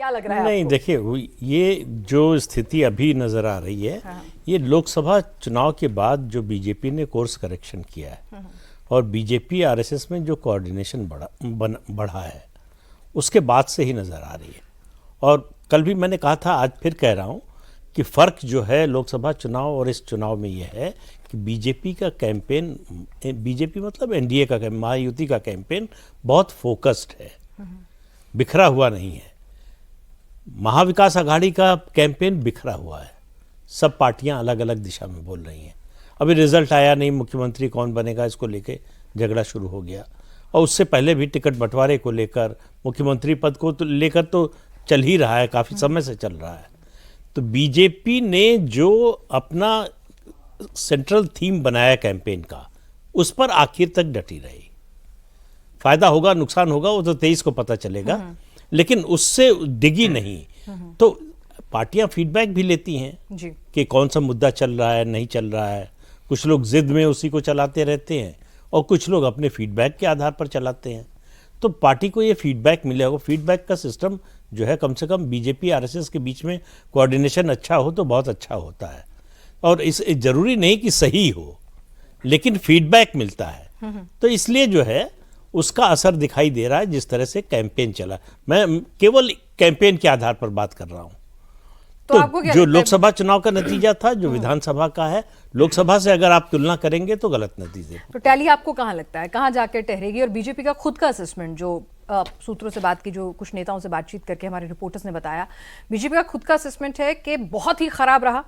क्या लग रहा है नहीं, आपको? देखिए ये जो स्थिति अभी नजर आ रही है, ये लोकसभा चुनाव के बाद जो बीजेपी ने कोर्स करेक्शन किया है और बीजेपी आरएसएस में जो कोऑर्डिनेशन बढ़ा है, उसके बाद से ही नजर आ रही है। और कल भी मैंने कहा था, आज फिर कह रहा हूं कि फर्क जो है लोकसभा चुनाव और इस चुनाव में यह है कि बीजेपी का कैंपेन, बीजेपी मतलब एनडीए का, महायुति का कैंपेन बहुत फोकस्ड है, बिखरा हुआ नहीं है। महाविकास आघाड़ी का कैंपेन बिखरा हुआ है, सब पार्टियां अलग अलग दिशा में बोल रही हैं। अभी रिजल्ट आया नहीं, मुख्यमंत्री कौन बनेगा इसको लेके झगड़ा शुरू हो गया, और उससे पहले भी टिकट बंटवारे को लेकर, मुख्यमंत्री पद को तो लेकर तो चल ही रहा है, काफ़ी समय से चल रहा है। तो बीजेपी ने जो अपना सेंट्रल थीम बनाया कैंपेन का, उस पर आखिर तक डटी रही। फायदा होगा नुकसान होगा वो तो 23 को पता चलेगा, लेकिन उससे डिगी नहीं। तो पार्टियां फीडबैक भी लेती हैं जी। कि कौन सा मुद्दा चल रहा है, नहीं चल रहा है। कुछ लोग जिद में उसी को चलाते रहते हैं और कुछ लोग अपने फीडबैक के आधार पर चलाते हैं। तो पार्टी को ये फीडबैक मिलेगा। फीडबैक का सिस्टम जो है, कम से कम बीजेपी आरएसएस के बीच में कोऑर्डिनेशन अच्छा हो तो बहुत अच्छा होता है। और इस जरूरी नहीं कि सही हो, लेकिन फीडबैक मिलता है। तो इसलिए जो है उसका असर दिखाई दे रहा है जिस तरह से कैंपेन चला। मैं केवल कैंपेन के आधार पर बात कर रहा हूं। तो आपको क्या जो लगता है? लोकसभा चुनाव का नतीजा था, जो विधानसभा का है, लोकसभा से अगर आप तुलना करेंगे तो गलत नतीजे। तो टैली आपको कहाँ लगता है, कहाँ जाकर ठहरेगी? और बीजेपी का खुद का असेसमेंट, जो सूत्रों से बात की, जो कुछ नेताओं से बातचीत करके हमारे रिपोर्टर्स ने बताया, बीजेपी का खुद का असेसमेंट है कि बहुत ही खराब रहा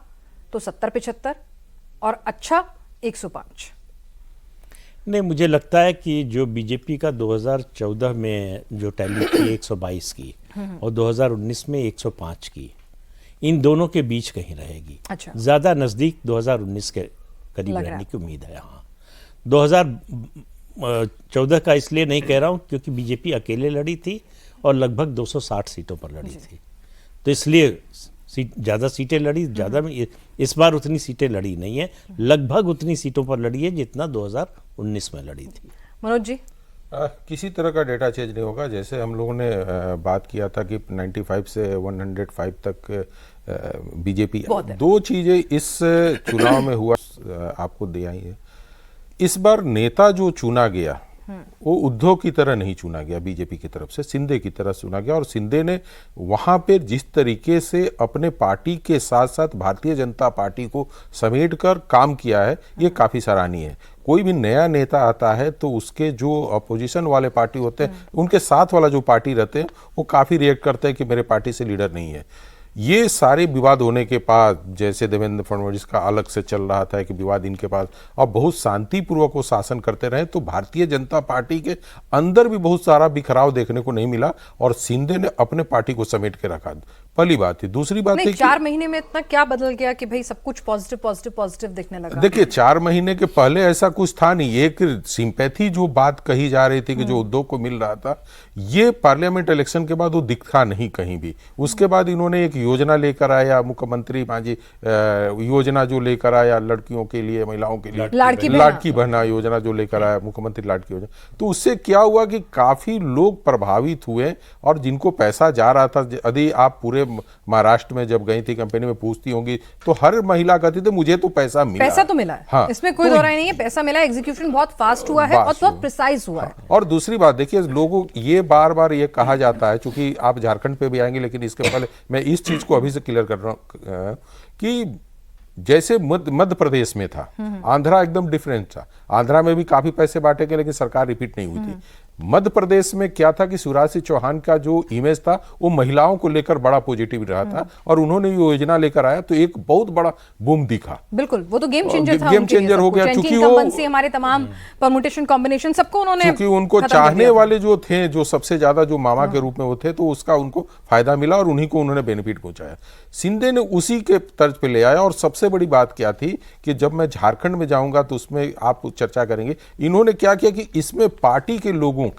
तो 70-75 और अच्छा 105। नहीं, मुझे लगता है कि जो बीजेपी का 2014 में जो टैली थी 122 की और 2019 में 105 की, इन दोनों के बीच कहीं रहेगी। अच्छा। ज्यादा नजदीक 2019 के करीब रहने की उम्मीद है। हाँ, 2014 का इसलिए नहीं कह रहा हूं क्योंकि बीजेपी अकेले लड़ी थी और लगभग 260 सीटों पर लड़ी थी, तो इसलिए ज्यादा सीटें लड़ी। ज्यादा में इस बार उतनी सीटें लड़ी नहीं है, लगभग उतनी सीटों पर लड़ी है जितना 2019 में लड़ी थी। मनोज जी? किसी तरह का डेटा चेंज नहीं होगा। जैसे हम लोगों ने बात किया था कि 95 से 105 तक बीजेपी, दो चीजें इस चुनाव में हुआ आपको दे आई है। इस बार नेता जो चुना गया वो उद्धव की तरह नहीं चुना गया, बीजेपी की तरफ से शिंदे की तरह चुना गया। और शिंदे ने वहां पे जिस तरीके से अपने पार्टी के साथ साथ भारतीय जनता पार्टी को समेट कर काम किया है, ये काफी सराहनीय है। कोई भी नया नेता आता है तो उसके जो अपोजिशन वाले पार्टी होते हैं, उनके साथ वाला जो पार्टी रहते हैं, वो काफी रिएक्ट करते हैं कि मेरे पार्टी से लीडर नहीं है। ये सारे विवाद होने के बाद, जैसे देवेंद्र फडणवीस का अलग से चल रहा था कि विवाद इनके पास, और बहुत शांतिपूर्वक वो शासन करते रहे, तो भारतीय जनता पार्टी के अंदर भी बहुत सारा बिखराव देखने को नहीं मिला और शिंदे ने अपने पार्टी को समेट के रखा। पहली बात है। दूसरी बात है कि 4 महीने में इतना क्या बदल गया कि भाई सब कुछ पॉजिटिव पॉजिटिव पॉजिटिव दिखने लगा? देखिए, 4 महीने के पहले ऐसा कुछ था नहीं। एक सिंपैथी जो बात कही जा रही थी कि जो उद्धव को मिल रहा था, ये पार्लियामेंट इलेक्शन के बाद वो दिखा नहीं कहीं भी। उसके बाद इन्होंने एक योजना लेकर आया, मुख्यमंत्री मांझी योजना जो लेकर आया लड़कियों के लिए, महिलाओं के लिए, लाड़की बहना योजना जो लेकर आया मुख्यमंत्री, लाड़की योजना। तो उससे क्या हुआ कि काफी लोग प्रभावित हुए और जिनको पैसा जा रहा था, यदि आप पूरे महाराष्ट्र में जब गई थी कंपनी में पूछती होंगी तो हर महिला कहती थी मुझे तो पैसा मिला। पैसा तो मिला है। हाँ, इसमें कोई दो राय नहीं है, पैसा मिला, एग्जीक्यूशन बहुत फास्ट हुआ है और बहुत प्रिसाइज हुआ है। और दूसरी बात देखिए, लोगों ये बार बार ये कहा जाता है, चूंकि आप झारखंड पे भी आएंगे, लेकिन इसके पहले मैं इस चीज को अभी से क्लियर कर रहा हूं कि जैसे मध्य प्रदेश में था, आंध्रा एकदम डिफरेंट था। आंध्रा में भी काफी पैसे बांटे गए लेकिन सरकार रिपीट नहीं हुई थी। मध्य प्रदेश में क्या था कि शिवराज सिंह चौहान का जो इमेज था वो महिलाओं को लेकर बड़ा पॉजिटिव रहा था और उन्होंने योजना लेकर आया तो एक बहुत बड़ा बूम दिखा। बिल्कुल, वो तो गेम चेंजर था, गेम चेंजर हो गया। क्योंकि वो हमारे तमाम परम्यूटेशन कॉम्बिनेशन सबको उन्होंने, क्योंकि उनको चाहने वाले जो थे, जो सबसे ज्यादा जो मामा के रूप में वो थे, तो उसका उनको फायदा मिला और उन्हीं को उन्होंने बेनिफिट पहुंचाया। शिंदे ने उसी के तर्ज पे ले आया। और सबसे बड़ी बात क्या थी कि जब मैं झारखंड में जाऊंगा तो उसमें आप चर्चा करेंगे, इन्होंने क्या किया कि इसमें पार्टी के लोगों के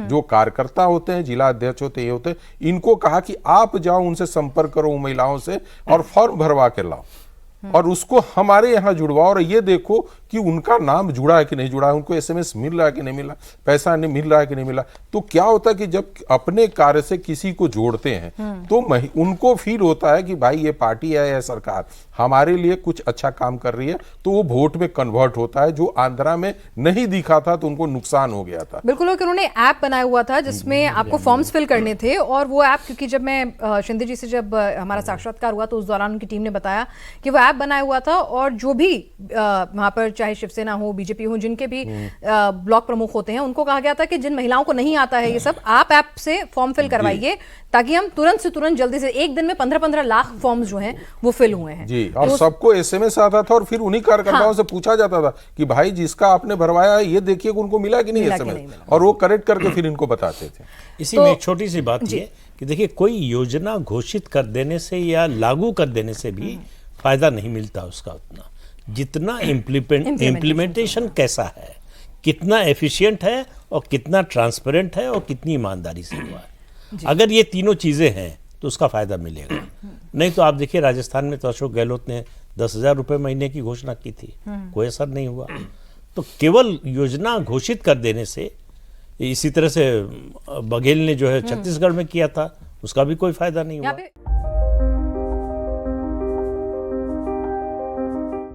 जो कार्यकर्ता होते हैं, जिला अध्यक्ष होते हैं, ये होते हैं, इनको कहा कि आप जाओ उनसे संपर्क करो महिलाओं से और फॉर्म भरवा के लाओ और उसको हमारे यहाँ जुड़वाओ और ये देखो कि उनका नाम जुड़ा है कि नहीं जुड़ा है, उनको एसएमएस मिल रहा है कि नहीं मिला, पैसा नहीं मिल रहा है कि नहीं मिला। तो क्या होता है कि जब अपने कार्य से किसी को जोड़ते हैं तो उनको फील होता है कि भाई ये पार्टी है या सरकार हमारे लिए कुछ अच्छा काम कर रही है, तो वो वोट में कन्वर्ट होता है, जो आंध्रा में नहीं दिखा था तो उनको नुकसान हो गया था। बिल्कुल, उन्होंने ऐप बनाया हुआ था जिसमें आपको फॉर्म्स फिल करने थे, और वो ऐप, क्योंकि जब मैं शिंदे जी से जब हमारा साक्षात्कार हुआ तो उस दौरान उनकी टीम ने बताया कि वो ऐप बनाया हुआ था, और जो भी वहां पर चाहे शिवसेना हो, बीजेपी हो, जिनके भी ब्लॉक प्रमुख होते हैं, उनको कहा गया था कि जिन महिलाओं को नहीं आता है ये सब, आप ऐप से फॉर्म फिल करवाइए, ताकि हम तुरंत से तुरंत जल्दी से, एक दिन में 15-15 लाख फॉर्म्स जो हैं वो फिल हुए हैं जी। और तो सबको एसएमएस आता था, और फिर उन्हीं कार्यकर्ताओं से पूछा जाता था कि भाई जिसका आपने भरवाया है ये देखिए कि उनको मिला कि नहीं एसएमएस, और वो करेक्ट करके फिर इनको बताते थे। इसी में एक छोटी सी बात ये कि देखिए, कोई योजना घोषित कर देने से या लागू कर देने से भी फायदा नहीं मिलता उसका उतना, जितना इम्प्लीमेंटेशन कैसा है, कितना एफिशिएंट है, और कितना ट्रांसपेरेंट है, और कितनी ईमानदारी से हुआ है। अगर ये तीनों चीजें हैं तो उसका फायदा मिलेगा। नहीं तो आप देखिए, राजस्थान में तो अशोक गहलोत ने 10,000 रुपए महीने की घोषणा की थी, कोई असर नहीं हुआ। तो केवल योजना घोषित कर देने से, इसी तरह से बघेल ने जो है छत्तीसगढ़ में किया था, उसका भी कोई फायदा नहीं हुआ।